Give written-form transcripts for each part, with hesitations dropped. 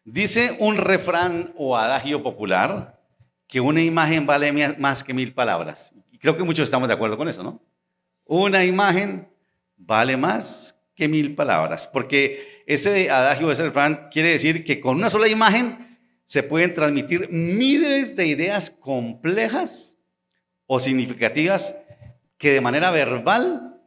Dice un refrán o adagio popular que una imagen vale más que 1000 palabras. Y creo que muchos estamos de acuerdo con eso, ¿no? Una imagen vale más que 1000 palabras, porque ese adagio, ese refrán quiere decir que con una sola imagen se pueden transmitir miles de ideas complejas o significativas que de manera verbal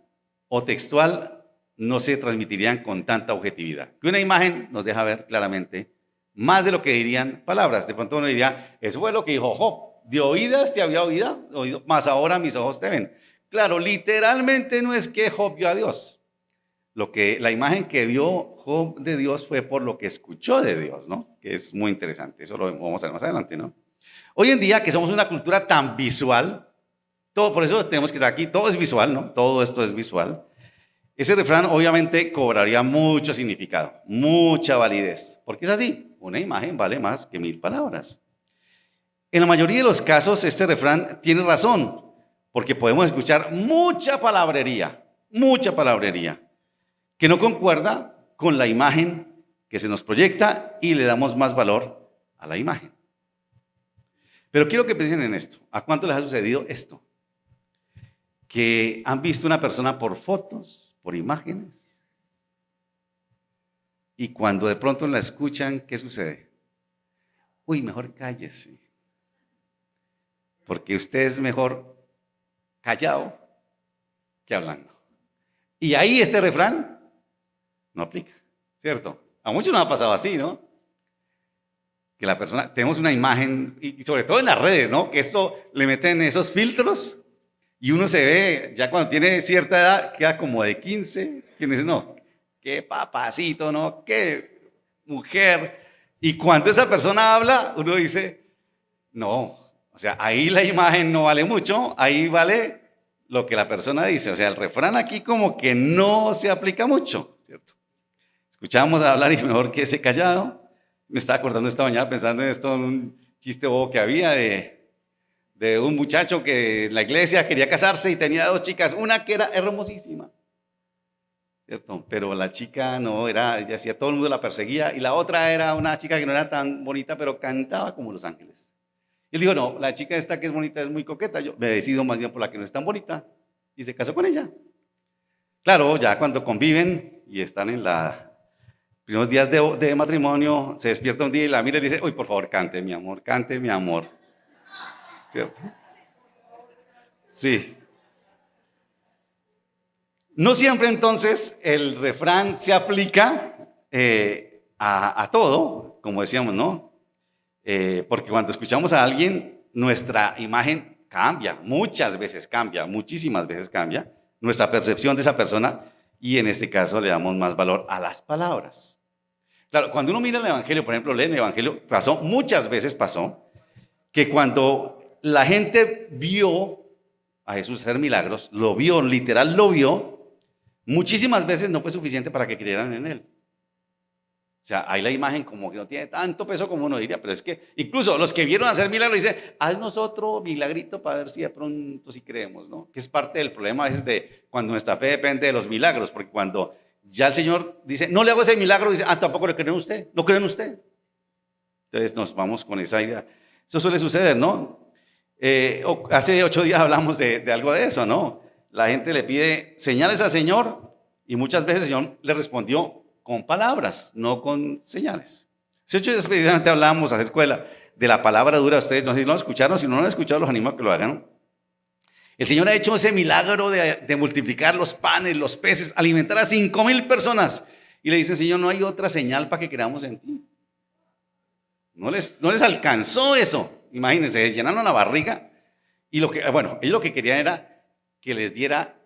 o textual no se transmitirían con tanta objetividad. Que una imagen nos deja ver claramente más de lo que dirían palabras. De pronto uno diría, eso fue lo que dijo Job, de oídas te había oído, mas ahora mis ojos te ven. Claro, literalmente no es que Job vio a Dios. La imagen que vio Job de Dios fue por lo que escuchó de Dios, ¿no? Que es muy interesante, eso lo vamos a ver más adelante, ¿no? Hoy en día que somos una cultura tan visual, por eso tenemos que estar aquí, todo es visual, ¿no? Todo esto es visual. Ese refrán obviamente cobraría mucho significado, mucha validez, porque es así, una imagen vale más que 1000 palabras. En la mayoría de los casos este refrán tiene razón, porque podemos escuchar mucha palabrería, que no concuerda con la imagen que se nos proyecta y le damos más valor a la imagen. Pero quiero que piensen en esto. ¿A cuánto les ha sucedido esto? Que han visto una persona por fotos, por imágenes, y cuando de pronto la escuchan, ¿qué sucede? Uy, mejor cállese, porque usted es mejor callado que hablando. Y ahí este refrán no aplica, ¿cierto? A muchos nos ha pasado así, ¿no? Que la persona, tenemos una imagen, y sobre todo en las redes, ¿no? Que esto le meten esos filtros y uno se ve, ya cuando tiene cierta edad, queda como de 15, que uno dice, no, qué papacito, ¿no? Qué mujer. Y cuando esa persona habla, uno dice, no, o sea, ahí la imagen no vale mucho, ahí vale lo que la persona dice. O sea, el refrán aquí como que no se aplica mucho, ¿cierto? Escuchamos hablar y mejor que ese callado. Me estaba acordando esta mañana pensando en esto, en un chiste bobo que había de un muchacho que en la iglesia quería casarse y tenía 2 chicas, una que era hermosísima, ¿cierto? Pero la chica no era, ella hacía, todo el mundo la perseguía, y la otra era una chica que no era tan bonita, pero cantaba como los ángeles. Y él dijo, no, la chica esta que es bonita es muy coqueta, yo me decido más bien por la que no es tan bonita, y se casó con ella. Claro, ya cuando conviven y están en los primeros días de matrimonio, se despierta un día y la mira y dice, uy, por favor, cante, mi amor, cante, mi amor. ¿Cierto? Sí. No siempre entonces el refrán se aplica a todo, como decíamos, ¿no? Porque cuando escuchamos a alguien, nuestra imagen cambia, muchas veces cambia, muchísimas veces cambia, nuestra percepción de esa persona, y en este caso le damos más valor a las palabras. Claro, cuando uno mira el Evangelio, por ejemplo, lee el Evangelio, muchas veces pasó, que cuando la gente vio a Jesús hacer milagros, lo vio, literal lo vio, muchísimas veces no fue suficiente para que creyeran en él. O sea, ahí la imagen como que no tiene tanto peso como uno diría, pero es que incluso los que vieron hacer milagros dicen, haznos otro milagrito para ver si de pronto sí creemos, ¿no? Que es parte del problema a veces de cuando nuestra fe depende de los milagros, porque cuando ya el Señor dice, no le hago ese milagro, dice, tampoco le creen en usted, no creen en usted. Entonces nos vamos con esa idea. Eso suele suceder, ¿no? Hace 8 días hablamos de algo de eso, ¿no? La gente le pide señales al Señor y muchas veces el Señor le respondió con palabras, no con señales. Hace 8 días precisamente hablábamos a la escuela de la palabra dura. Ustedes no sé si lo escucharon, si no lo han escuchado los animo a que lo hagan. El Señor ha hecho ese milagro de multiplicar los panes, los peces, alimentar a 5,000 personas. Y le dice, Señor, no hay otra señal para que creamos en ti. No les alcanzó eso. Imagínense, les llenaron la barriga. Y ellos lo que querían era que les diera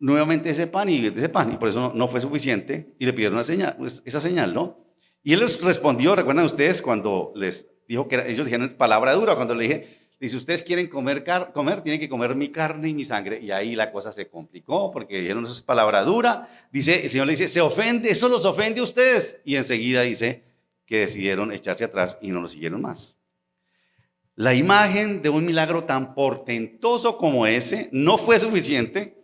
nuevamente ese pan y por eso no fue suficiente. Y le pidieron esa señal, ¿no? Y él les respondió, ¿recuerdan ustedes cuando les dijo que ellos dijeron palabra dura? Cuando le dije, si ustedes quieren comer, tienen que comer mi carne y mi sangre. Y ahí la cosa se complicó porque dijeron, eso es palabra dura. El Señor le dice, se ofende, eso los ofende a ustedes. Y enseguida dice que decidieron echarse atrás y no lo siguieron más. La imagen de un milagro tan portentoso como ese no fue suficiente,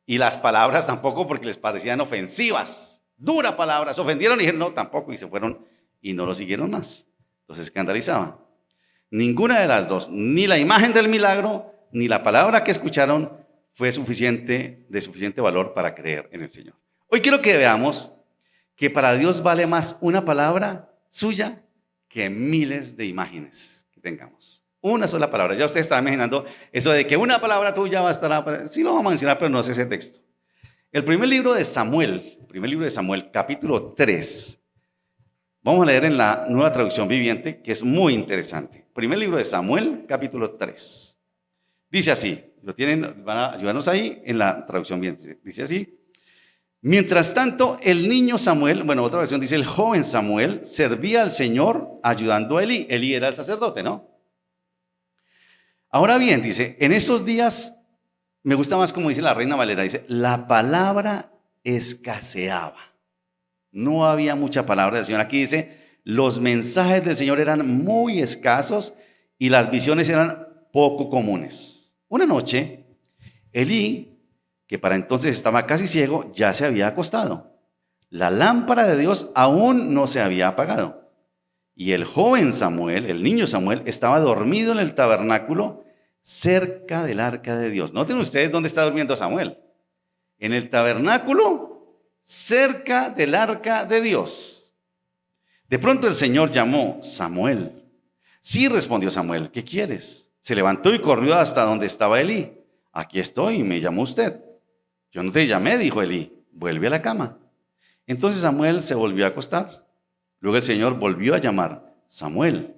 y las palabras tampoco, porque les parecían ofensivas. Dura palabra, se ofendieron y dijeron no, tampoco, y se fueron y no lo siguieron más. Los escandalizaba. Ninguna de las dos, ni la imagen del milagro, ni la palabra que escucharon fue de suficiente valor para creer en el Señor. Hoy quiero que veamos que para Dios vale más una palabra suya que miles de imágenes que tengamos. Una sola palabra. Ya usted está imaginando eso de que una palabra tuya va a estar... Sí lo vamos a mencionar, pero no es ese texto. El primer libro de Samuel, capítulo 3. Vamos a leer en la Nueva Traducción Viviente, que es muy interesante. Primer libro de Samuel, capítulo 3. Dice así, lo tienen, van a ayudarnos ahí en la traducción viviente. Dice así: mientras tanto, el niño Samuel, otra versión dice el joven Samuel, servía al Señor ayudando a Elí. Elí era el sacerdote, ¿no? Ahora bien, dice, en esos días, me gusta más como dice la Reina Valera, dice, la palabra escaseaba. No había mucha palabra del Señor. Aquí dice, los mensajes del Señor eran muy escasos y las visiones eran poco comunes. Una noche, Elí, que para entonces estaba casi ciego, ya se había acostado. La lámpara de Dios aún no se había apagado. Y el joven Samuel, el niño Samuel, estaba dormido en el tabernáculo cerca del arca de Dios. Noten ustedes dónde está durmiendo Samuel. En el tabernáculo cerca del arca de Dios. De pronto el Señor llamó: Samuel. Sí, respondió Samuel, ¿qué quieres? Se levantó y corrió hasta donde estaba Elí. Aquí estoy, me llamó usted. Yo no te llamé, dijo Elí, vuelve a la cama. Entonces Samuel se volvió a acostar. Luego el Señor volvió a llamar: Samuel.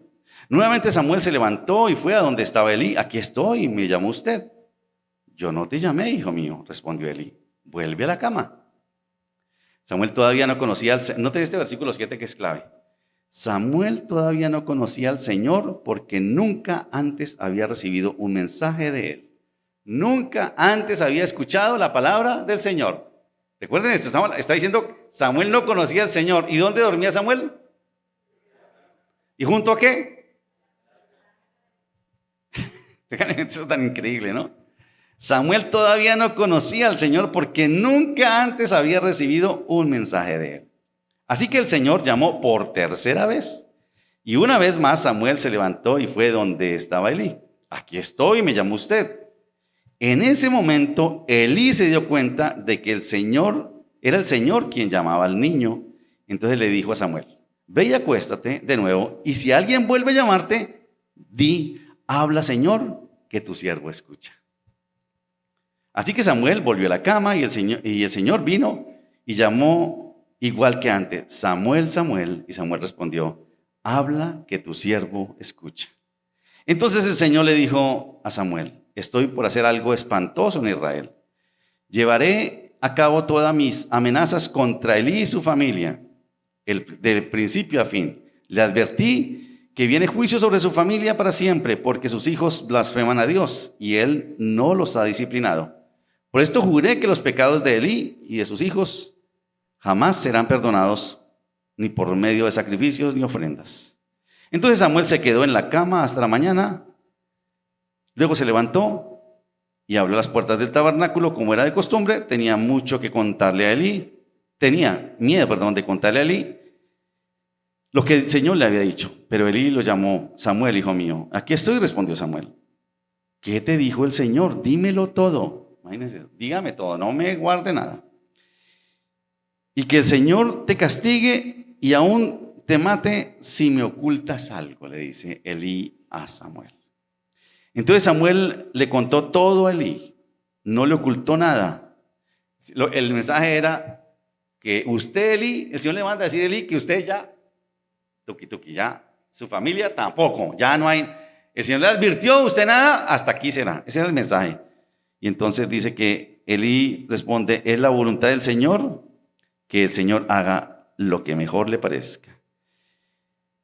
Nuevamente Samuel se levantó y fue a donde estaba Elí. Aquí estoy, me llamó usted. Yo no te llamé, hijo mío, respondió Elí, vuelve a la cama. Samuel todavía no conocía al Señor. Note este versículo 7 que es clave. Samuel todavía no conocía al Señor porque nunca antes había recibido un mensaje de Él. Nunca antes había escuchado la palabra del Señor. Recuerden esto, está diciendo, Samuel no conocía al Señor. ¿Y dónde dormía Samuel? ¿Y junto a qué? Eso es tan increíble, ¿no? Samuel todavía no conocía al Señor porque nunca antes había recibido un mensaje de Él. Así que el Señor llamó por tercera vez. Y una vez más Samuel se levantó y fue donde estaba Elí. Aquí estoy, me llamó usted. En ese momento Elí se dio cuenta de que era el Señor quien llamaba al niño. Entonces le dijo a Samuel: ve y acuéstate de nuevo, y si alguien vuelve a llamarte, di, habla, Señor, que tu siervo escucha. Así que Samuel volvió a la cama y el Señor vino y llamó igual que antes: Samuel, Samuel. Y Samuel respondió: habla, que tu siervo escucha. Entonces el Señor le dijo a Samuel: estoy por hacer algo espantoso en Israel. Llevaré a cabo todas mis amenazas contra Elí y su familia, de principio a fin. Le advertí que viene juicio sobre su familia para siempre, porque sus hijos blasfeman a Dios y Él no los ha disciplinado. Por esto juré que los pecados de Elí y de sus hijos jamás serán perdonados, ni por medio de sacrificios ni ofrendas. Entonces Samuel se quedó en la cama hasta la mañana. Luego se levantó y abrió las puertas del tabernáculo como era de costumbre. Tenía miedo de contarle a Elí lo que el Señor le había dicho. Pero Elí lo llamó: Samuel, hijo mío. Aquí estoy, respondió Samuel. ¿Qué te dijo el Señor? Dímelo todo. Imagínense, dígame todo, no me guarde nada. Y que el Señor te castigue y aún te mate si me ocultas algo, le dice Elí a Samuel. Entonces Samuel le contó todo a Elí, no le ocultó nada. El mensaje era que usted, Elí, el Señor le manda a decir a Elí que usted ya, ya, su familia tampoco, ya no hay. El Señor le advirtió, usted nada, hasta aquí será. Ese era el mensaje. Y entonces dice que Elí responde: es la voluntad del Señor que el Señor haga lo que mejor le parezca.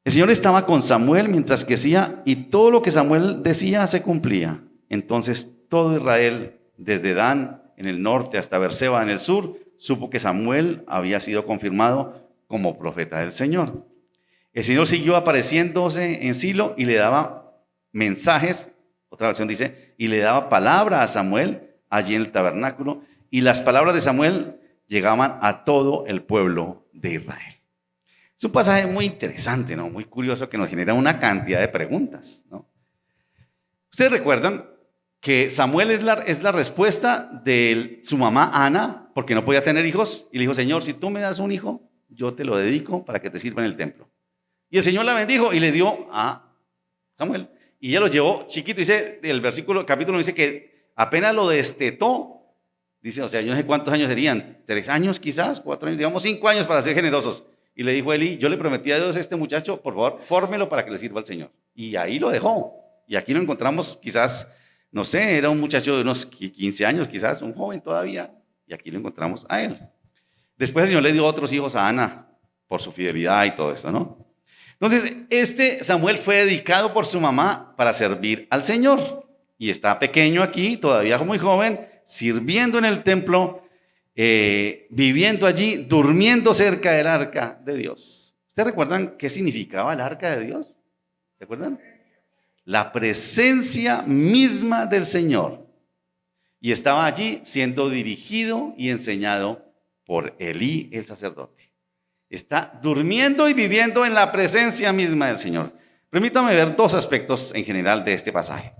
El Señor estaba con Samuel mientras que decía, y todo lo que Samuel decía se cumplía. Entonces todo Israel, desde Dan en el norte hasta Beerseba en el sur, supo que Samuel había sido confirmado como profeta del Señor. El Señor siguió apareciéndose en Silo y le daba mensajes. Otra versión dice, y le daba palabra a Samuel allí en el tabernáculo, y las palabras de Samuel llegaban a todo el pueblo de Israel. Es un pasaje muy interesante, ¿no? Muy curioso, que nos genera una cantidad de preguntas, ¿no? Ustedes recuerdan que Samuel es la respuesta de su mamá Ana, porque no podía tener hijos, y le dijo: Señor, si tú me das un hijo, yo te lo dedico para que te sirva en el templo. Y el Señor la bendijo y le dio a Samuel. Y ella lo llevó chiquito, dice, el capítulo dice que apenas lo destetó. Dice, o sea, yo no sé cuántos años serían, 3 años quizás, 4 años, digamos 5 años para ser generosos. Y le dijo Eli: yo le prometí a Dios a este muchacho, por favor, fórmelo para que le sirva al Señor. Y ahí lo dejó. Y aquí lo encontramos quizás, no sé, era un muchacho de unos 15 años quizás, un joven todavía. Y aquí lo encontramos a él. Después el Señor le dio otros hijos a Ana por su fidelidad y todo esto, ¿no? Entonces, este Samuel fue dedicado por su mamá para servir al Señor. Y está pequeño aquí, todavía muy joven, sirviendo en el templo, viviendo allí, durmiendo cerca del arca de Dios. ¿Ustedes recuerdan qué significaba el arca de Dios? ¿Se acuerdan? La presencia misma del Señor. Y estaba allí siendo dirigido y enseñado por Elí, el sacerdote. Está durmiendo y viviendo en la presencia misma del Señor. Permítame ver 2 aspectos en general de este pasaje.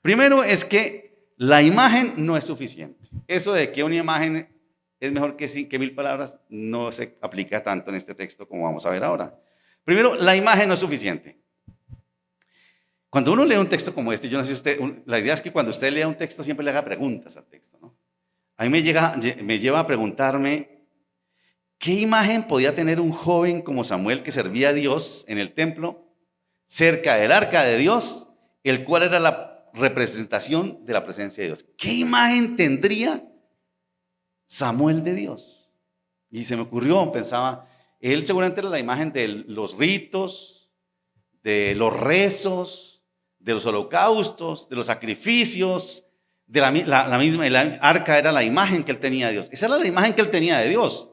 Primero es que la imagen no es suficiente. Eso de que una imagen es mejor que 1000 palabras no se aplica tanto en este texto como vamos a ver ahora. Primero, la imagen no es suficiente. Cuando uno lee un texto como este, yo no sé si usted, la idea es que cuando usted lea un texto siempre le haga preguntas al texto, ¿no? A mí me lleva a preguntarme, ¿qué imagen podía tener un joven como Samuel que servía a Dios en el templo, cerca del arca de Dios, el cual era la representación de la presencia de Dios? ¿Qué imagen tendría Samuel de Dios? Y se me ocurrió, pensaba, él seguramente era la imagen de los ritos, de los rezos, de los holocaustos, de los sacrificios, de la misma, el arca era la imagen que él tenía de Dios. Esa era la imagen que él tenía de Dios.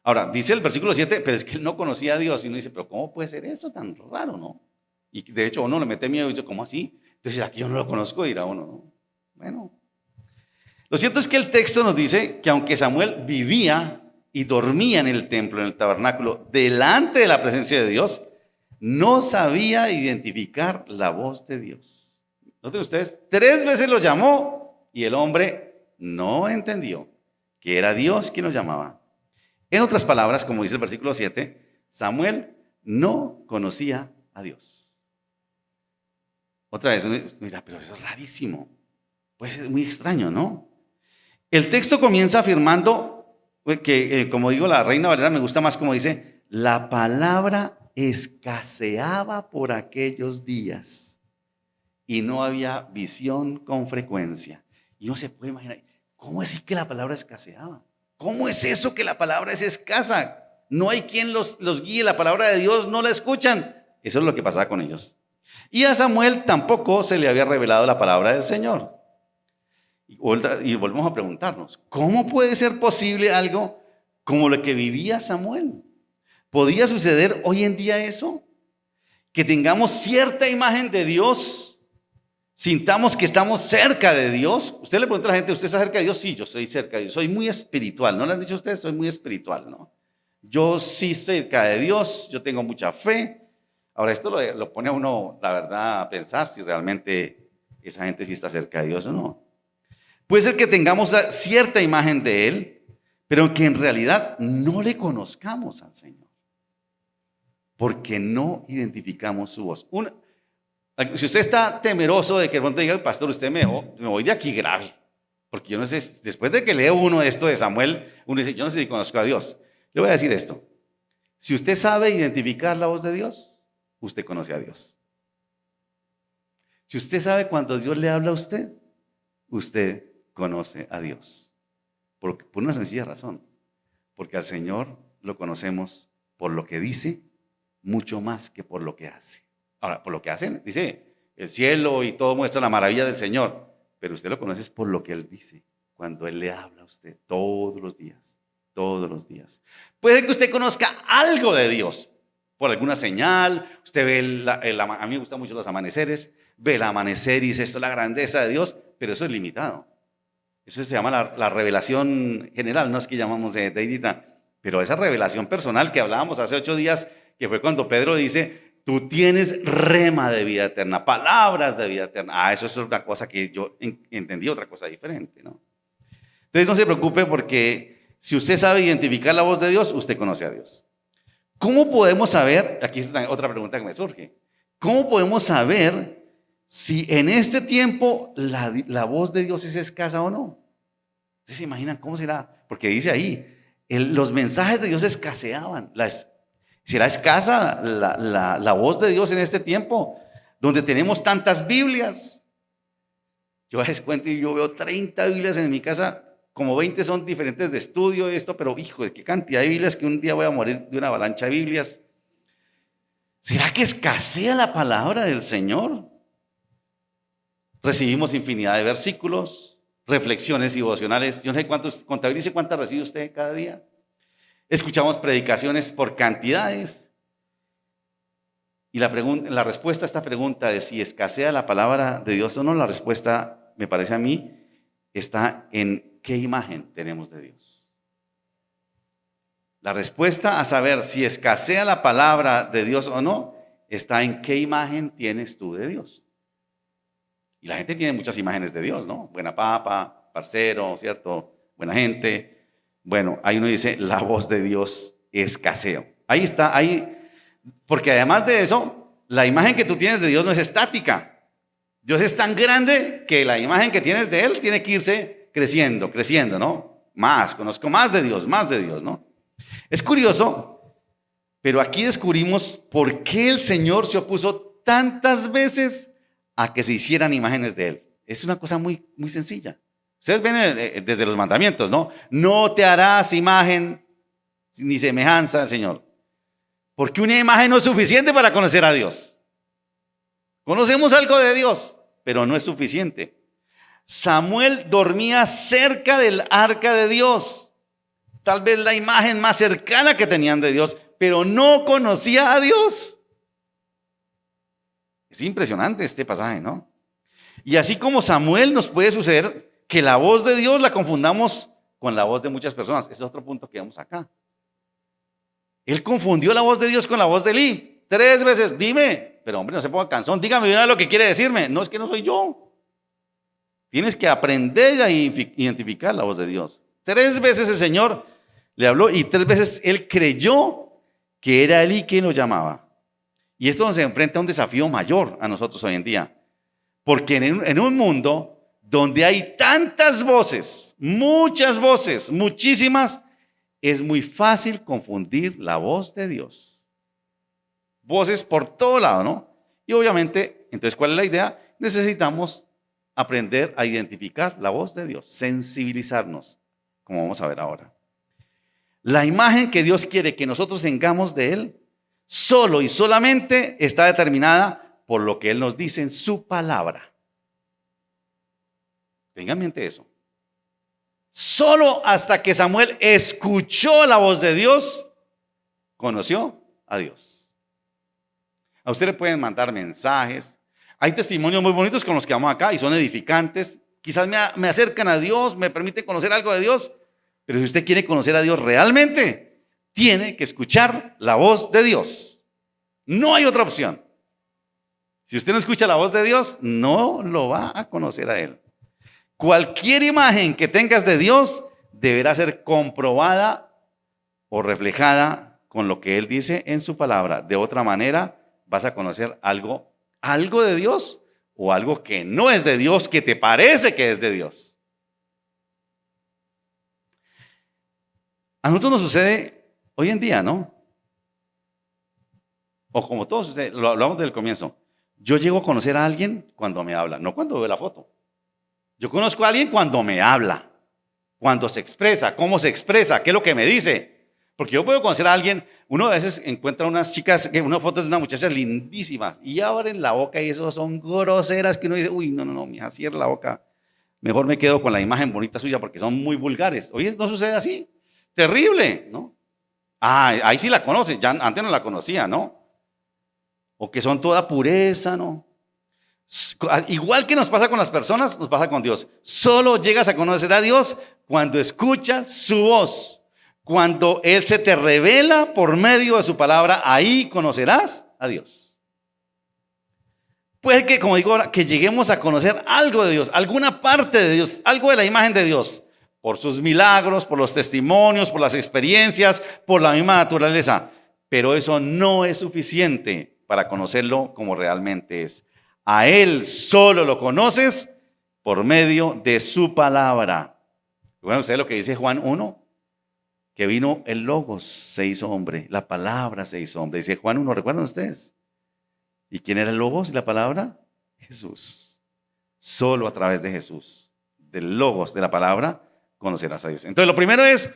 Ahora, dice el versículo 7, pero es que él no conocía a Dios. Y uno dice, pero ¿cómo puede ser eso tan raro, no? Y de hecho uno le mete miedo y dice, ¿cómo así? Entonces, aquí yo no lo conozco, dirá uno, ¿no? Bueno, lo cierto es que el texto nos dice que aunque Samuel vivía y dormía en el templo, en el tabernáculo, delante de la presencia de Dios, no sabía identificar la voz de Dios. Noten ustedes, 3 veces lo llamó y el hombre no entendió que era Dios quien lo llamaba. En otras palabras, como dice el versículo 7, Samuel no conocía a Dios. Otra vez, uno dirá, pero eso es rarísimo. Pues es muy extraño, ¿no? El texto comienza afirmando que, como digo, la Reina Valera me gusta más como dice, la palabra escaseaba por aquellos días y no había visión con frecuencia. Y uno se puede imaginar, ¿cómo es que la palabra escaseaba? ¿Cómo es eso que la palabra es escasa? No hay quien los guíe, la palabra de Dios no la escuchan. Eso es lo que pasaba con ellos. Y a Samuel tampoco se le había revelado la palabra del Señor. Y volvemos a preguntarnos, ¿cómo puede ser posible algo como lo que vivía Samuel? ¿Podría suceder hoy en día eso? Que tengamos cierta imagen de Dios, sintamos que estamos cerca de Dios. Usted le pregunta a la gente, ¿usted está cerca de Dios? Sí, yo estoy cerca de Dios, soy muy espiritual. ¿No le han dicho a ustedes? Soy muy espiritual, ¿no? Yo sí estoy cerca de Dios, yo tengo mucha fe. Ahora, esto lo pone a uno, la verdad, a pensar si realmente esa gente sí está cerca de Dios o no. Puede ser que tengamos cierta imagen de Él, pero que en realidad no le conozcamos al Señor, porque no identificamos su voz. Si usted está temeroso de que de pronto diga, pastor, usted me voy de aquí grave, porque yo no sé, después de que lee uno esto de Samuel, uno dice, yo no sé si conozco a Dios. Le voy a decir esto, si usted sabe identificar la voz de Dios, usted conoce a Dios. Si usted sabe cuando Dios le habla a usted, usted conoce a Dios. Por una sencilla razón, porque al Señor lo conocemos por lo que dice, mucho más que por lo que hace. Ahora, por lo que hacen, dice, el cielo y todo muestra la maravilla del Señor, pero usted lo conoce por lo que Él dice, cuando Él le habla a usted todos los días, todos los días. Puede que usted conozca algo de Dios, por alguna señal, usted ve, a mí me gustan mucho los amaneceres, ve el amanecer y dice, esto es la grandeza de Dios, pero eso es limitado. Eso se llama la revelación general, no es que llamamos de deidad, pero esa revelación personal que hablábamos hace 8 días, que fue cuando Pedro dice, tú tienes rema de vida eterna, palabras de vida eterna. Eso es una cosa que yo entendí, otra cosa diferente, ¿no? Entonces no se preocupe porque si usted sabe identificar la voz de Dios, usted conoce a Dios. ¿Cómo podemos saber? Aquí es otra pregunta que me surge. ¿Cómo podemos saber si en este tiempo la voz de Dios es escasa o no? ¿Ustedes se imaginan cómo será? Porque dice ahí, los mensajes de Dios escaseaban. ¿Será escasa la voz de Dios en este tiempo? Donde tenemos tantas Biblias. Yo les cuento y yo veo 30 Biblias en mi casa, como 20 son diferentes de estudio y esto, pero hijo, qué cantidad de Biblias que un día voy a morir de una avalancha de Biblias. ¿Será que escasea la palabra del Señor? Recibimos infinidad de versículos, reflexiones y devocionales. Yo no sé cuántos, contabilice cuántas recibe usted cada día. Escuchamos predicaciones por cantidades. Y la respuesta a esta pregunta de si escasea la palabra de Dios o no, la respuesta, me parece a mí, está en qué imagen tenemos de Dios. La respuesta a saber si escasea la palabra de Dios o no, está en qué imagen tienes tú de Dios. Y la gente tiene muchas imágenes de Dios, ¿no? Buena papa, parcero, ¿cierto? Buena gente. Bueno, ahí uno dice, la voz de Dios escasea. Ahí está, ahí. Porque además de eso, la imagen que tú tienes de Dios no es estática. Dios es tan grande que la imagen que tienes de Él tiene que irse creciendo, ¿no? Conozco más de Dios, ¿no? Es curioso, pero aquí descubrimos por qué el Señor se opuso tantas veces a que se hicieran imágenes de Él. Es una cosa muy, muy sencilla. Ustedes ven desde los mandamientos, ¿no? No te harás imagen ni semejanza al Señor. Porque una imagen no es suficiente para conocer a Dios. Conocemos algo de Dios, pero no es suficiente. Samuel dormía cerca del arca de Dios. Tal vez la imagen más cercana que tenían de Dios, pero no conocía a Dios. Es impresionante este pasaje, ¿no? Y así como Samuel, nos puede suceder que la voz de Dios la confundamos con la voz de muchas personas. Ese es otro punto que vemos acá. Él confundió la voz de Dios con la voz de Elí. 3 veces, dime, pero hombre, no se ponga cansón, dígame bien lo que quiere decirme. No, es que no soy yo. Tienes que aprender a identificar la voz de Dios. 3 veces el Señor le habló y 3 veces él creyó que era Elí quien lo llamaba. Y esto nos enfrenta a un desafío mayor a nosotros hoy en día. Porque en un mundo donde hay tantas voces, muchas voces, muchísimas, es muy fácil confundir la voz de Dios. Voces por todo lado, ¿no? Y obviamente, entonces, ¿cuál es la idea? Necesitamos aprender a identificar la voz de Dios, sensibilizarnos, como vamos a ver ahora. La imagen que Dios quiere que nosotros tengamos de Él, solo y solamente está determinada por lo que Él nos dice en su palabra. Tenga en mente eso. Solo hasta que Samuel escuchó la voz de Dios, conoció a Dios. A usted le pueden mandar mensajes. Hay testimonios muy bonitos con los que vamos acá y son edificantes. Quizás me acercan a Dios, me permiten conocer algo de Dios. Pero si usted quiere conocer a Dios realmente, tiene que escuchar la voz de Dios. No hay otra opción. Si usted no escucha la voz de Dios, no lo va a conocer a Él. Cualquier imagen que tengas de Dios deberá ser comprobada o reflejada con lo que Él dice en su palabra. De otra manera, vas a conocer algo de Dios o algo que no es de Dios, que te parece que es de Dios. A nosotros nos sucede hoy en día, ¿no? O como todo sucede, lo hablamos desde el comienzo. Yo llego a conocer a alguien cuando me habla, no cuando veo la foto. Yo conozco a alguien cuando me habla, cuando se expresa, cómo se expresa, qué es lo que me dice. Porque yo puedo conocer a alguien, uno a veces encuentra unas chicas, unas fotos de unas muchachas lindísimas y abren la boca y eso son groseras que uno dice, uy, no, mija, cierra la boca. Mejor me quedo con la imagen bonita suya porque son muy vulgares. Oye, ¿no sucede así? Terrible, ¿no? Ahí sí la conoce, ya antes no la conocía, ¿no? O que son toda pureza, ¿no? Igual que nos pasa con las personas, nos pasa con Dios. Solo llegas a conocer a Dios cuando escuchas su voz, Cuando Él se te revela por medio de su palabra, ahí conocerás a Dios. Puede que, como digo ahora, que lleguemos a conocer algo de Dios, alguna parte de Dios, algo de la imagen de Dios, por sus milagros, por los testimonios, por las experiencias, por la misma naturaleza. Pero eso no es suficiente para conocerlo como realmente es. A Él solo lo conoces por medio de su palabra. Bueno, ustedes lo que dice Juan 1, que vino el Logos, se hizo hombre, la palabra se hizo hombre. Dice Juan 1, ¿recuerdan ustedes? ¿Y quién era el Logos y la palabra? Jesús. Solo a través de Jesús, del Logos, de la palabra, conocerás a Dios. Entonces, lo primero es,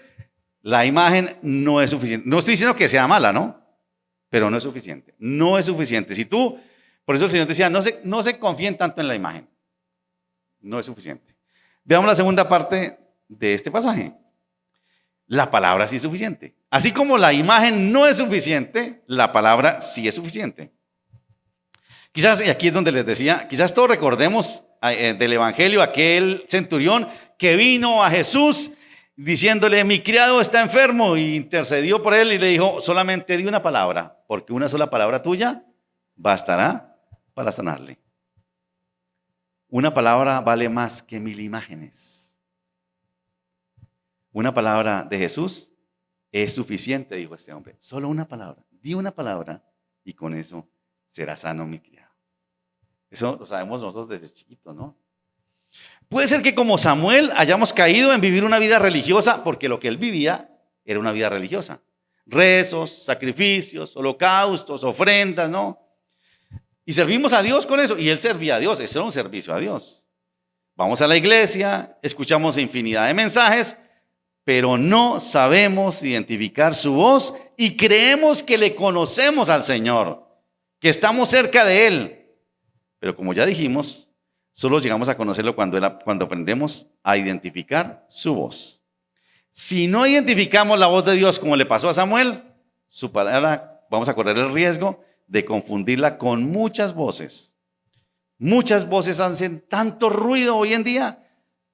la imagen no es suficiente. No estoy diciendo que sea mala, ¿no? Pero no es suficiente. No es suficiente. Si tú, por eso el Señor decía, no se confíen tanto en la imagen. No es suficiente. Veamos la segunda parte de este pasaje. La palabra sí es suficiente. Así como la imagen no es suficiente, la palabra sí es suficiente. Quizás, y aquí es donde les decía, quizás todos recordemos del Evangelio aquel centurión que vino a Jesús diciéndole, mi criado está enfermo, y intercedió por él y le dijo, solamente di una palabra, porque una sola palabra tuya bastará para sanarle. Una palabra vale más que 1000 imágenes. Una palabra de Jesús es suficiente, dijo este hombre. Solo una palabra. Di una palabra y con eso será sano mi criado. Eso lo sabemos nosotros desde chiquitos, ¿no? Puede ser que como Samuel hayamos caído en vivir una vida religiosa porque lo que él vivía era una vida religiosa. Rezos, sacrificios, holocaustos, ofrendas, ¿no? Y servimos a Dios con eso. Y él servía a Dios. Eso era un servicio a Dios. Vamos a la iglesia, escuchamos infinidad de mensajes, pero no sabemos identificar su voz y creemos que le conocemos al Señor, que estamos cerca de Él. Pero como ya dijimos, solo llegamos a conocerlo cuando aprendemos a identificar su voz. Si no identificamos la voz de Dios como le pasó a Samuel, su palabra, vamos a correr el riesgo de confundirla con muchas voces. Muchas voces hacen tanto ruido hoy en día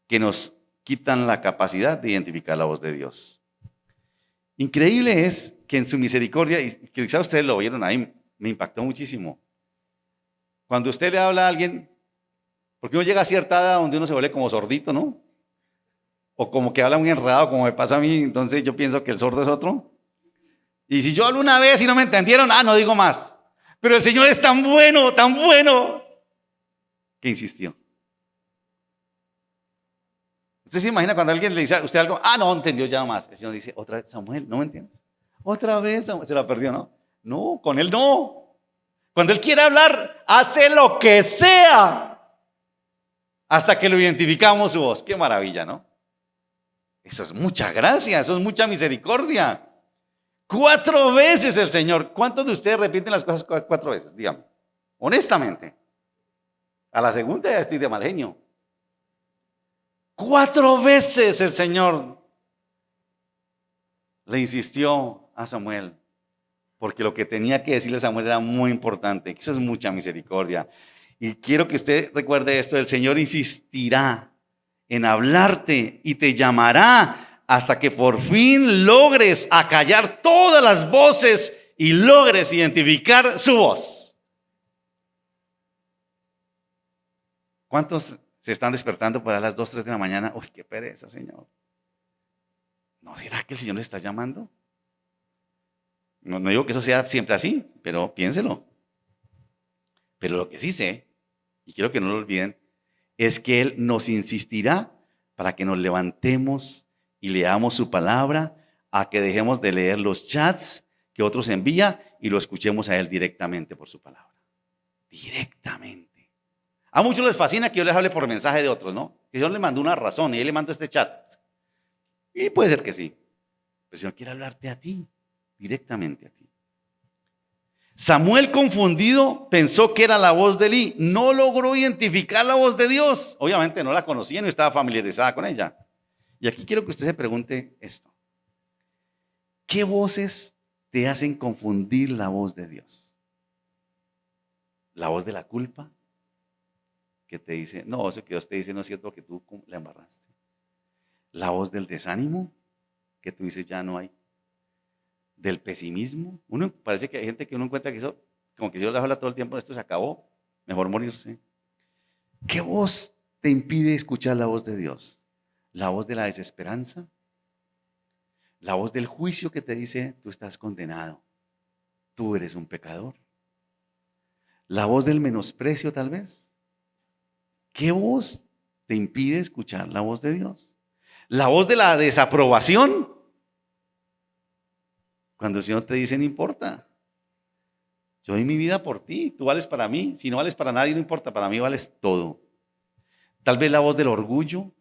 que nos quitan la capacidad de identificar la voz de Dios. Increíble es que en su misericordia, y quizás ustedes lo vieron ahí, me impactó muchísimo. Cuando usted le habla a alguien, porque uno llega a cierta edad donde uno se vuelve como sordito, ¿no? O como que habla muy enredado, como me pasa a mí, entonces yo pienso que el sordo es otro. Y si yo hablo una vez y no me entendieron, no digo más. Pero el Señor es tan bueno, que insistió. ¿Usted se imagina cuando alguien le dice a usted algo? No entendió ya más. El Señor dice, otra vez, Samuel, ¿no me entiendes? Otra vez, Samuel, se la perdió, ¿no? No, con Él no. Cuando Él quiere hablar, hace lo que sea. Hasta que lo identificamos su voz. Qué maravilla, ¿no? Eso es mucha gracia, eso es mucha misericordia. 4 veces el Señor. ¿Cuántos de ustedes repiten las cosas 4 veces? Dígame, honestamente. A la segunda ya estoy de mal genio. 4 veces el Señor le insistió a Samuel, porque lo que tenía que decirle a Samuel era muy importante. Eso es mucha misericordia. Y quiero que usted recuerde esto: el Señor insistirá en hablarte y te llamará hasta que por fin logres acallar todas las voces y logres identificar su voz. ¿Cuántos se están despertando para las 2, 3 de la mañana? Uy, qué pereza, Señor. ¿No será que el Señor le está llamando? No digo que eso sea siempre así, pero piénselo. Pero lo que sí sé, y quiero que no lo olviden, es que Él nos insistirá para que nos levantemos y leamos su palabra, a que dejemos de leer los chats que otros envía y lo escuchemos a Él directamente por su palabra. Directamente. A muchos les fascina que yo les hable por mensaje de otros, ¿no? Que yo le mando una razón y Él le manda este chat. Y puede ser que sí. Pero el Señor quiere hablarte a ti, directamente a ti. Samuel, confundido, pensó que era la voz de Elí. No logró identificar la voz de Dios. Obviamente no la conocía, no estaba familiarizada con ella. Y aquí quiero que usted se pregunte esto: ¿qué voces te hacen confundir la voz de Dios? ¿La voz de la culpa? Que te dice, no, eso que Dios te dice no es cierto, que tú la embarraste. ¿La voz del desánimo? que tú dices ya no hay. Del pesimismo. Parece que hay gente que uno encuentra que eso, como que si Dios le habla todo el tiempo, esto se acabó, mejor morirse. ¿Qué voz te impide escuchar la voz de Dios? ¿La voz de la desesperanza? ¿La voz del juicio que te dice tú estás condenado? Tú eres un pecador. ¿La voz del menosprecio tal vez? ¿Qué voz te impide escuchar la voz de Dios? ¿La voz de la desaprobación? Cuando el Señor te dice, no importa, yo doy mi vida por ti, tú vales para mí, si no vales para nadie no importa, para mí vales todo. Tal vez la voz del orgullo,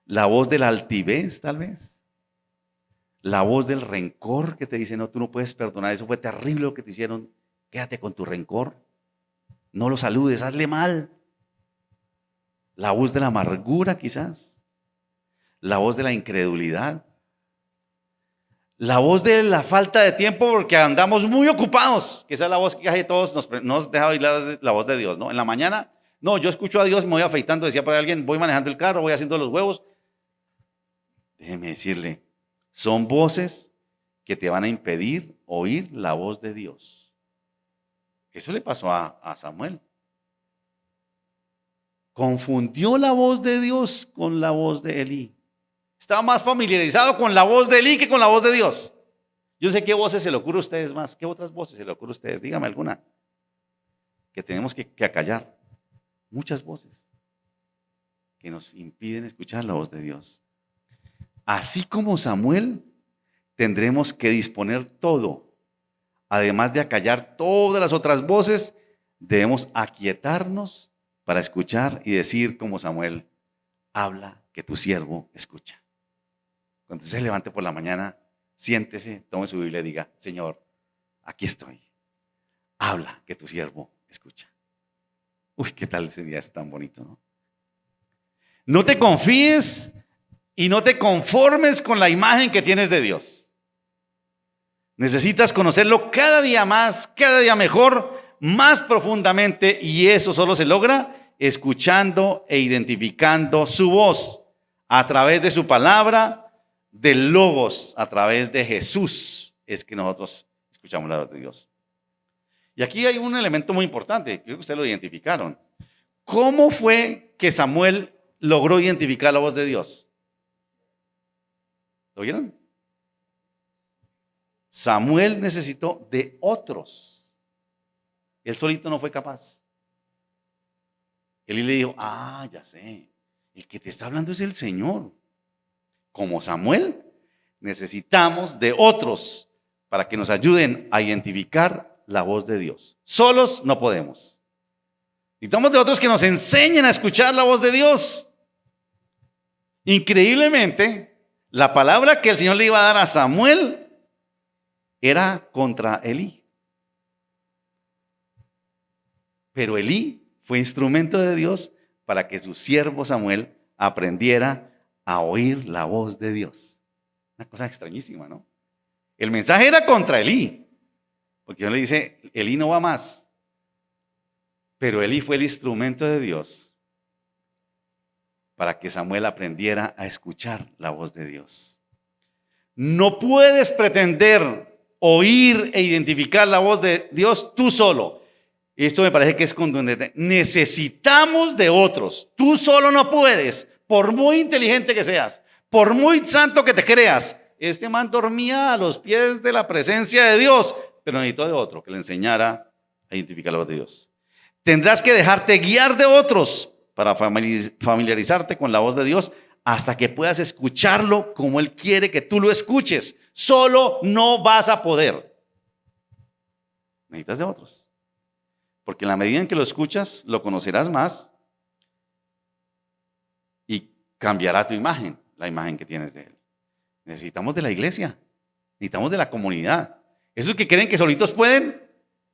la voz de la altivez tal vez, la voz del rencor que te dice, no, tú no puedes perdonar, eso fue terrible lo que te hicieron, quédate con tu rencor, no lo saludes, hazle mal. La voz de la amargura quizás, la voz de la incredulidad, la voz de la falta de tiempo porque andamos muy ocupados, que esa es la voz que casi todos nos deja oír la voz de Dios, ¿no? En la mañana, no, yo escucho a Dios, me voy afeitando, decía por ahí alguien, voy manejando el carro, voy haciendo los huevos. Déjeme decirle, son voces que te van a impedir oír la voz de Dios. Eso le pasó a Samuel. Confundió la voz de Dios con la voz de Elí. Estaba más familiarizado con la voz de Elí que con la voz de Dios. Yo no sé qué voces se le ocurre a ustedes más. ¿Qué otras voces se le ocurre a ustedes? Dígame alguna. Que tenemos que acallar. Muchas voces que nos impiden escuchar la voz de Dios. Así como Samuel, tendremos que disponer todo. Además de acallar todas las otras voces, debemos aquietarnos para escuchar y decir como Samuel, habla que tu siervo escucha. Cuando se levante por la mañana, siéntese, tome su Biblia y diga, Señor, aquí estoy. Habla que tu siervo escucha. Uy, qué tal ese día es tan bonito, ¿no? No te confíes y no te conformes con la imagen que tienes de Dios. Necesitas conocerlo cada día más, cada día mejor, más profundamente, y eso solo se logra escuchando e identificando su voz a través de su palabra, del Logos, a través de Jesús, es que nosotros escuchamos la voz de Dios. Y aquí hay un elemento muy importante, creo que ustedes lo identificaron. ¿Cómo fue que Samuel logró identificar la voz de Dios? ¿Lo vieron? Samuel necesitó de otros. Él solito no fue capaz. Él le dijo, ya sé, el que te está hablando es el Señor. Como Samuel, necesitamos de otros para que nos ayuden a identificar la voz de Dios. Solos no podemos. Necesitamos de otros que nos enseñen a escuchar la voz de Dios. Increíblemente, la palabra que el Señor le iba a dar a Samuel era contra Elí. Pero Elí fue instrumento de Dios para que su siervo Samuel aprendiera a oír la voz de Dios. Una cosa extrañísima, ¿no? El mensaje era contra Elí, porque Dios le dice, Elí no va más. Pero Elí fue el instrumento de Dios para que Samuel aprendiera a escuchar la voz de Dios. No puedes pretender oír e identificar la voz de Dios tú solo. Esto me parece que es contundente. Necesitamos de otros. Tú solo no puedes, por muy inteligente que seas, por muy santo que te creas. Este man dormía a los pies de la presencia de Dios, pero necesitó de otro que le enseñara a identificar la voz de Dios. Tendrás que dejarte guiar de otros para familiarizarte con la voz de Dios hasta que puedas escucharlo como Él quiere que tú lo escuches. Solo no vas a poder. Necesitas de otros. Porque en la medida en que lo escuchas, lo conocerás más y cambiará tu imagen, la imagen que tienes de Él. Necesitamos de la iglesia, necesitamos de la comunidad. Esos que creen que solitos pueden,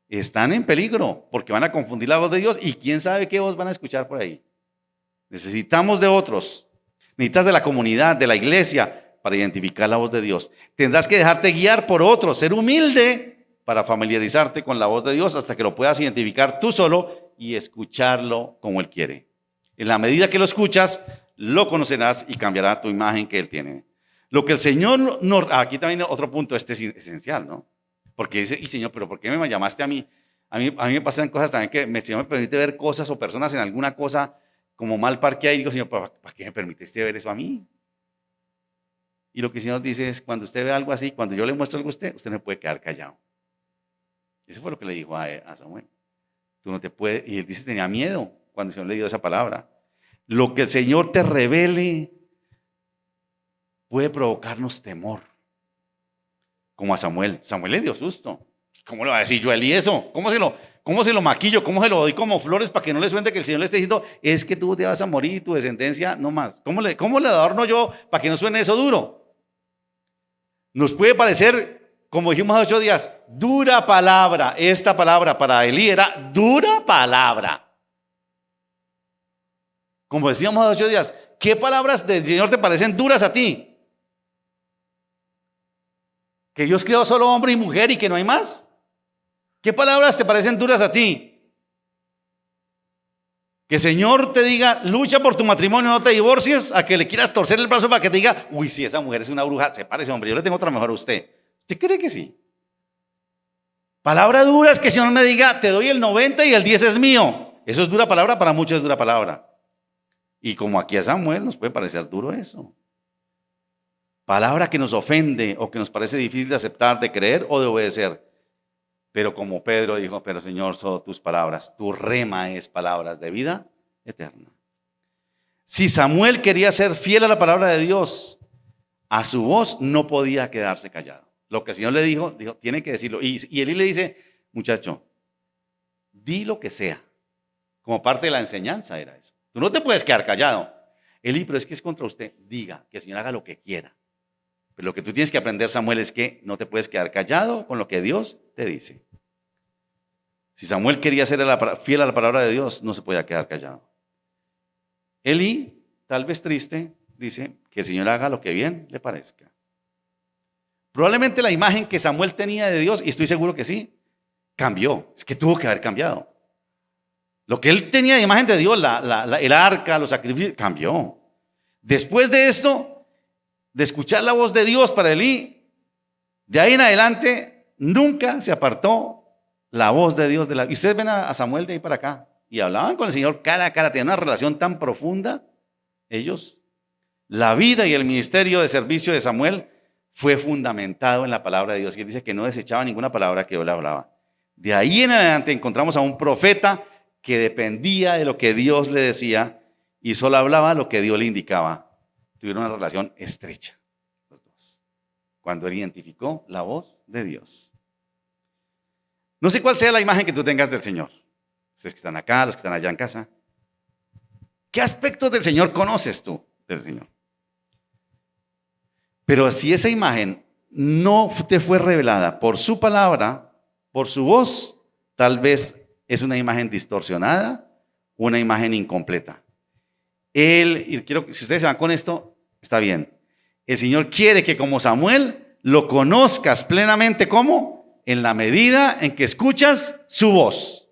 están en peligro porque van a confundir la voz de Dios y quién sabe qué voz van a escuchar por ahí. Necesitamos de otros. Necesitas de la comunidad, de la iglesia para identificar la voz de Dios. Tendrás que dejarte guiar por otros, ser humilde para familiarizarte con la voz de Dios hasta que lo puedas identificar tú solo y escucharlo como Él quiere. En la medida que lo escuchas, lo conocerás y cambiará tu imagen que Él tiene. Lo que el Señor nos... Aquí también otro punto, este es esencial, ¿no? Porque dice, y Señor, pero ¿por qué me llamaste a mí? A mí me pasan cosas también que el Señor me permite ver cosas o personas en alguna cosa como mal parqueada y digo, Señor, ¿para qué me permitiste ver eso a mí? Y lo que el Señor dice es, cuando usted ve algo así, cuando yo le muestro algo a usted no puede quedar callado. Eso fue lo que le dijo a Samuel. Tú no te puedes, y él dice, tenía miedo cuando el Señor le dio esa palabra. Lo que el Señor te revele puede provocarnos temor. Como a Samuel. Samuel le dio susto. ¿Cómo le va a decir yo a Eli eso? ¿Cómo se lo maquillo? ¿Cómo se lo doy como flores para que no le suene que el Señor le esté diciendo, es que tú te vas a morir y tu descendencia no más? ¿Cómo le adorno yo para que no suene eso duro? Nos puede parecer, como dijimos hace 8 días, dura palabra. Esta palabra para Eli era dura palabra. Como decíamos hace 8 días, ¿qué palabras del Señor te parecen duras a ti? ¿Que Dios creó solo hombre y mujer y que no hay más? ¿Qué palabras te parecen duras a ti? Que el Señor te diga, lucha por tu matrimonio, no te divorcies, a que le quieras torcer el brazo para que te diga, uy, si esa mujer es una bruja, se parece, hombre, yo le tengo otra mejor a usted. ¿Usted cree que sí? Palabra dura es que el Señor me diga, te doy el 90 y el 10 es mío. Eso es dura palabra, para muchos es dura palabra. Y como aquí a Samuel nos puede parecer duro eso. Palabra que nos ofende o que nos parece difícil de aceptar, de creer o de obedecer. Pero como Pedro dijo, pero Señor, son tus palabras, tu rema es palabras de vida eterna. Si Samuel quería ser fiel a la palabra de Dios, a su voz no podía quedarse callado. Lo que el Señor le dijo, tiene que decirlo. Y Elí le dice, muchacho, di lo que sea. Como parte de la enseñanza era eso. Tú no te puedes quedar callado. Elí, pero es que es contra usted. Diga, que el Señor haga lo que quiera. Pero lo que tú tienes que aprender, Samuel, es que no te puedes quedar callado con lo que Dios te dice. Si Samuel quería ser fiel a la palabra de Dios, no se podía quedar callado. Elí, tal vez triste, dice que el Señor haga lo que bien le parezca. Probablemente la imagen que Samuel tenía de Dios, y estoy seguro que sí, cambió. Es que tuvo que haber cambiado. Lo que él tenía de imagen de Dios, el arca, los sacrificios, cambió. Después de esto, de escuchar la voz de Dios para Elí, de ahí en adelante nunca se apartó la voz de Dios. Y ustedes ven a Samuel de ahí para acá y hablaban con el Señor cara a cara, tenían una relación tan profunda ellos. La vida y el ministerio de servicio de Samuel fue fundamentado en la palabra de Dios, y él dice que no desechaba ninguna palabra que él hablaba. De ahí en adelante encontramos a un profeta que dependía de lo que Dios le decía y solo hablaba lo que Dios le indicaba. Tuvieron una relación estrecha los dos, cuando él identificó la voz de Dios. No sé cuál sea la imagen que tú tengas del Señor. Ustedes que están acá, los que están allá en casa. ¿Qué aspectos del Señor conoces tú del Señor? Pero si esa imagen no te fue revelada por su palabra, por su voz, tal vez es una imagen distorsionada, una imagen incompleta. Y quiero que si ustedes se van con esto, está bien. El Señor quiere que como Samuel lo conozcas plenamente. ¿Cómo? En la medida en que escuchas su voz.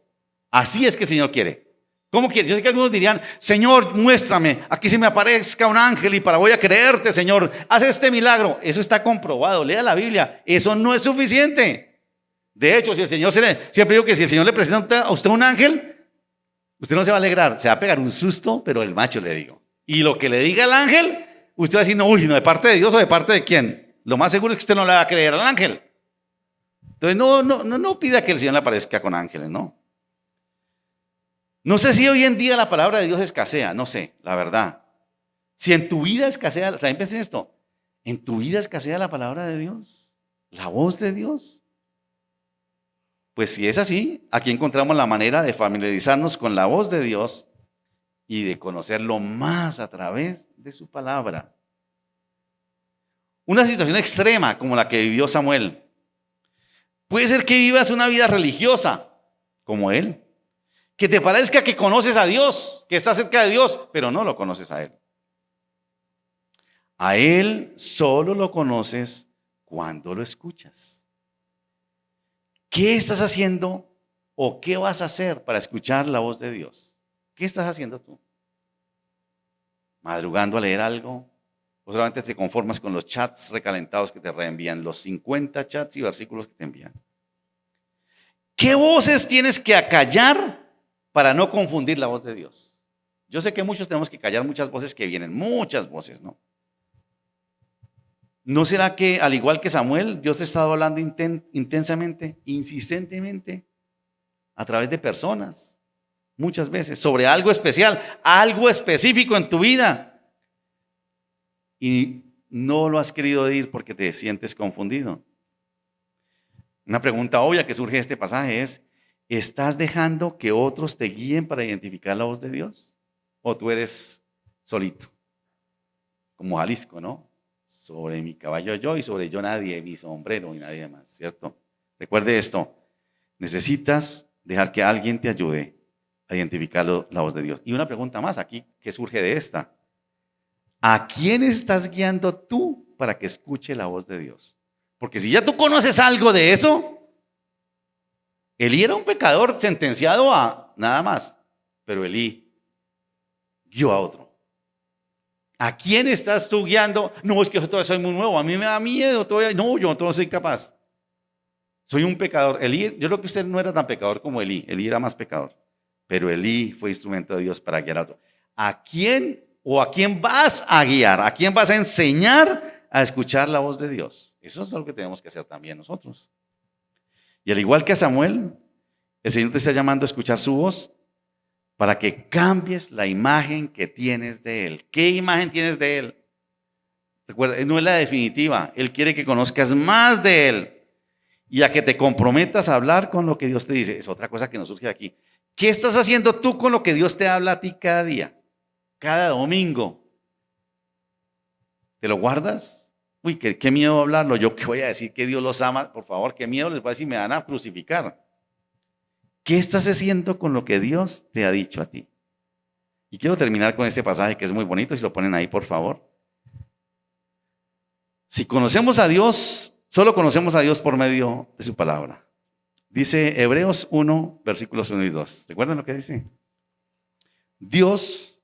Así es que el Señor quiere. ¿Cómo quiere? Yo sé que algunos dirían, Señor, muéstrame, aquí se me aparezca un ángel y voy a creerte, Señor, haz este milagro. Eso está comprobado, lea la Biblia. Eso no es suficiente. De hecho, si el Señor siempre digo que si el Señor le presenta a usted un ángel, usted no se va a alegrar, se va a pegar un susto, pero el macho le digo. Y lo que le diga el ángel, usted va a decir, no, uy, no, ¿de parte de Dios o de parte de quién? Lo más seguro es que usted no le va a creer al ángel. Entonces, no pida que el Señor le aparezca con ángeles, ¿no? No sé si hoy en día la palabra de Dios escasea, no sé, la verdad. Si en tu vida escasea, también pensé en esto, ¿en tu vida escasea la palabra de Dios? ¿La voz de Dios? Pues si es así, aquí encontramos la manera de familiarizarnos con la voz de Dios y de conocerlo más a través de su palabra. Una situación extrema como la que vivió Samuel. Puede ser que vivas una vida religiosa como él, que te parezca que conoces a Dios, que estás cerca de Dios, pero no lo conoces a Él. A Él solo lo conoces cuando lo escuchas. ¿Qué estás haciendo o qué vas a hacer para escuchar la voz de Dios? ¿Qué estás haciendo tú? ¿Madrugando a leer algo? ¿O solamente te conformas con los chats recalentados que te reenvían, los 50 chats y versículos que te envían? ¿Qué voces tienes que acallar para no confundir la voz de Dios? Yo sé que muchos tenemos que callar muchas voces que vienen, muchas voces, ¿no? ¿No será que, al igual que Samuel, Dios te ha estado hablando intensamente, insistentemente, a través de personas, muchas veces, sobre algo especial, algo específico en tu vida? Y no lo has querido oír porque te sientes confundido. Una pregunta obvia que surge de este pasaje es: ¿estás dejando que otros te guíen para identificar la voz de Dios? ¿O tú eres solito? Como Jalisco, ¿no? Sobre mi caballo yo y sobre yo nadie, mi sombrero y nadie más, ¿cierto? Recuerde esto: necesitas dejar que alguien te ayude a identificar la voz de Dios. Y una pregunta más aquí que surge de esta: ¿a quién estás guiando tú para que escuche la voz de Dios? Porque si ya tú conoces algo de eso, Elí era un pecador sentenciado a nada más, pero Elí guió a otro. ¿A quién estás tú guiando? No, es que yo todavía soy muy nuevo, a mí me da miedo todavía. No, yo no soy capaz. Soy un pecador. Elí, yo creo que usted no era tan pecador como Elí. Elí era más pecador. Pero Elí fue instrumento de Dios para guiar a otro. ¿A quién o a quién vas a guiar? ¿A quién vas a enseñar a escuchar la voz de Dios? Eso es lo que tenemos que hacer también nosotros. Y al igual que a Samuel, el Señor te está llamando a escuchar su voz para que cambies la imagen que tienes de Él. ¿Qué imagen tienes de Él? Recuerda, no es la definitiva. Él quiere que conozcas más de Él y a que te comprometas a hablar con lo que Dios te dice. Es otra cosa que nos surge aquí. ¿Qué estás haciendo tú con lo que Dios te habla a ti cada día? Cada domingo. ¿Te lo guardas? Uy, qué miedo hablarlo. Yo que voy a decir que Dios los ama. Por favor, qué miedo les voy a decir, me van a crucificar. ¿Qué estás haciendo con lo que Dios te ha dicho a ti? Y quiero terminar con este pasaje que es muy bonito, si lo ponen ahí, por favor. Si conocemos a Dios, solo conocemos a Dios por medio de su palabra. Dice Hebreos 1, versículos 1 y 2. ¿Recuerdan lo que dice? Dios,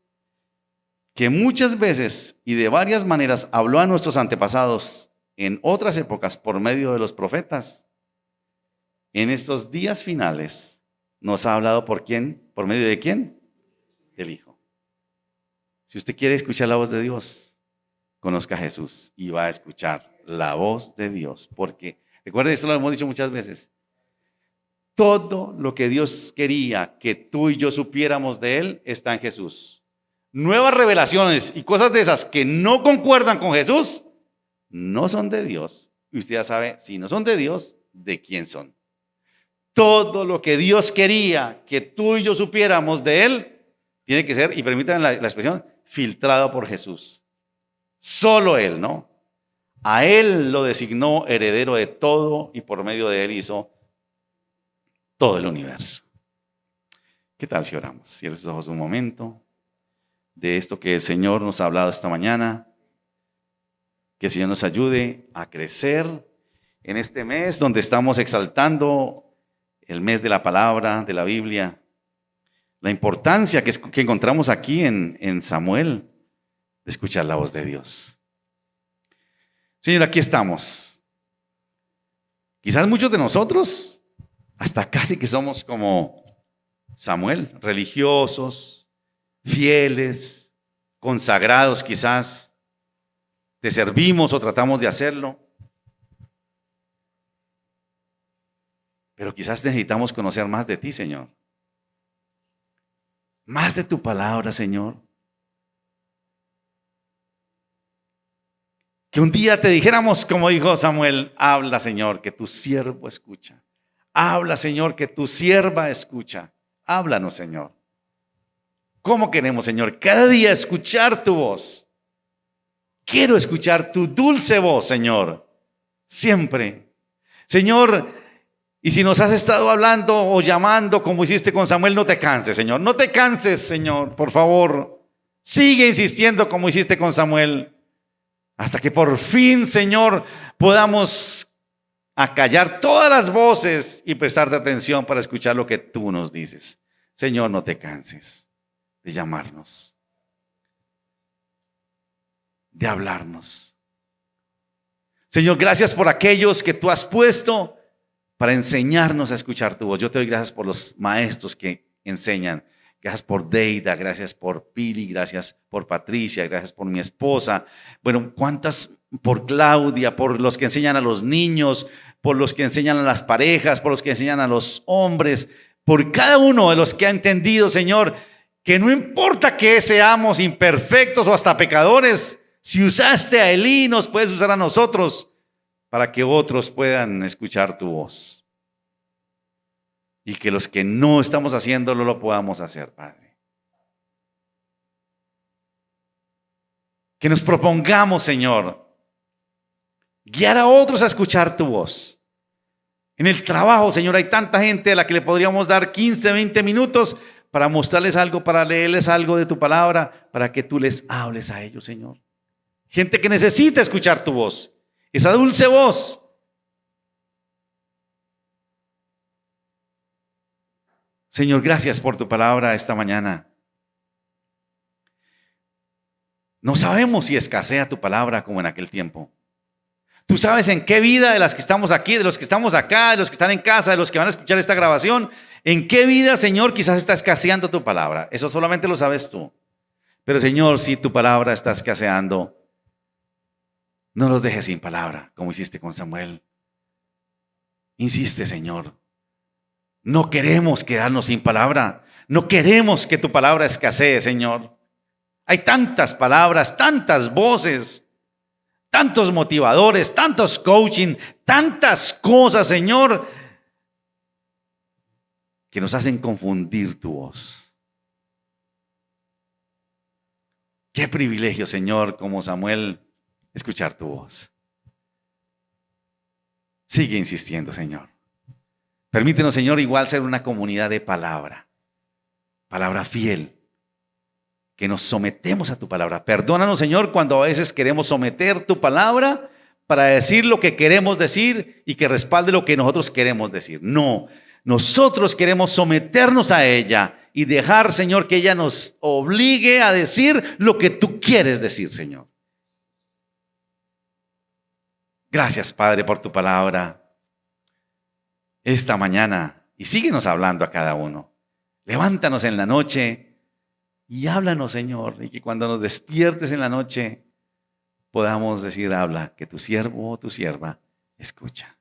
que muchas veces y de varias maneras habló a nuestros antepasados en otras épocas por medio de los profetas, en estos días finales nos ha hablado ¿por quién? ¿Por medio de quién? Del Hijo. Si usted quiere escuchar la voz de Dios, conozca a Jesús y va a escuchar la voz de Dios. Porque, recuerden, esto lo hemos dicho muchas veces, todo lo que Dios quería que tú y yo supiéramos de Él está en Jesús. Nuevas revelaciones y cosas de esas que no concuerdan con Jesús, no son de Dios. Y usted ya sabe, si no son de Dios, ¿de quién son? Todo lo que Dios quería que tú y yo supiéramos de Él, tiene que ser, y permítanme la expresión, filtrado por Jesús. Solo Él, ¿no? A Él lo designó heredero de todo y por medio de Él hizo todo el universo. ¿Qué tal si oramos? Cierra sus ojos un momento de esto que el Señor nos ha hablado esta mañana. Que el Señor nos ayude a crecer en este mes donde estamos exaltando el mes de la palabra, de la Biblia. La importancia que encontramos aquí en Samuel de escuchar la voz de Dios. Señor, aquí estamos. Quizás muchos de nosotros hasta casi que somos como Samuel, religiosos, fieles, consagrados quizás. Te servimos o tratamos de hacerlo. Pero quizás necesitamos conocer más de ti, Señor. Más de tu palabra, Señor. Que un día te dijéramos, como dijo Samuel, habla, Señor, que tu siervo escucha. Habla, Señor, que tu sierva escucha. Háblanos, Señor. ¿Cómo queremos, Señor, cada día escuchar tu voz? Quiero escuchar tu dulce voz, Señor, siempre. Señor, y si nos has estado hablando o llamando como hiciste con Samuel, no te canses, Señor. No te canses, Señor, por favor. Sigue insistiendo como hiciste con Samuel, hasta que por fin, Señor, podamos acallar todas las voces y prestarte atención para escuchar lo que tú nos dices. Señor, no te canses de llamarnos. de hablarnos. Señor, gracias por aquellos que tú has puesto para enseñarnos a escuchar tu voz. Yo te doy gracias por los maestros que enseñan. Gracias por Deida, gracias por Pili, gracias por Patricia, gracias por mi esposa. Bueno, cuántas por Claudia, por los que enseñan a los niños, por los que enseñan a las parejas, por los que enseñan a los hombres, por cada uno de los que ha entendido, Señor, que no importa que seamos imperfectos o hasta pecadores, si usaste a Elí, nos puedes usar a nosotros para que otros puedan escuchar tu voz. Y que los que no estamos haciéndolo lo podamos hacer, Padre. Que nos propongamos, Señor, guiar a otros a escuchar tu voz. En el trabajo, Señor, hay tanta gente a la que le podríamos dar 15, 20 minutos para mostrarles algo, para leerles algo de tu palabra, para que tú les hables a ellos, Señor. Gente que necesita escuchar tu voz, esa dulce voz. Señor, gracias por tu palabra esta mañana. No sabemos si escasea tu palabra como en aquel tiempo. Tú sabes en qué vida de las que estamos aquí, de los que estamos acá, de los que están en casa, de los que van a escuchar esta grabación, en qué vida, Señor, quizás está escaseando tu palabra. Eso solamente lo sabes tú. Pero, Señor, si tu palabra está escaseando, no los dejes sin palabra, como hiciste con Samuel. Insiste, Señor. No queremos quedarnos sin palabra. No queremos que tu palabra escasee, Señor. Hay tantas palabras, tantas voces, tantos motivadores, tantos coaching, tantas cosas, Señor, que nos hacen confundir tu voz. Qué privilegio, Señor, como Samuel, escuchar tu voz. Sigue insistiendo, Señor. Permítenos, Señor, igual ser una comunidad de palabra fiel, que nos sometemos a tu palabra. Perdónanos, Señor, cuando a veces queremos someter tu palabra para decir lo que queremos decir y que respalde lo que nosotros queremos decir. No, nosotros queremos someternos a ella y dejar, Señor, que ella nos obligue a decir lo que tú quieres decir, Señor. Gracias, Padre, por tu palabra esta mañana, y síguenos hablando a cada uno. Levántanos en la noche y háblanos, Señor, y que cuando nos despiertes en la noche podamos decir: habla, que tu siervo o tu sierva escucha.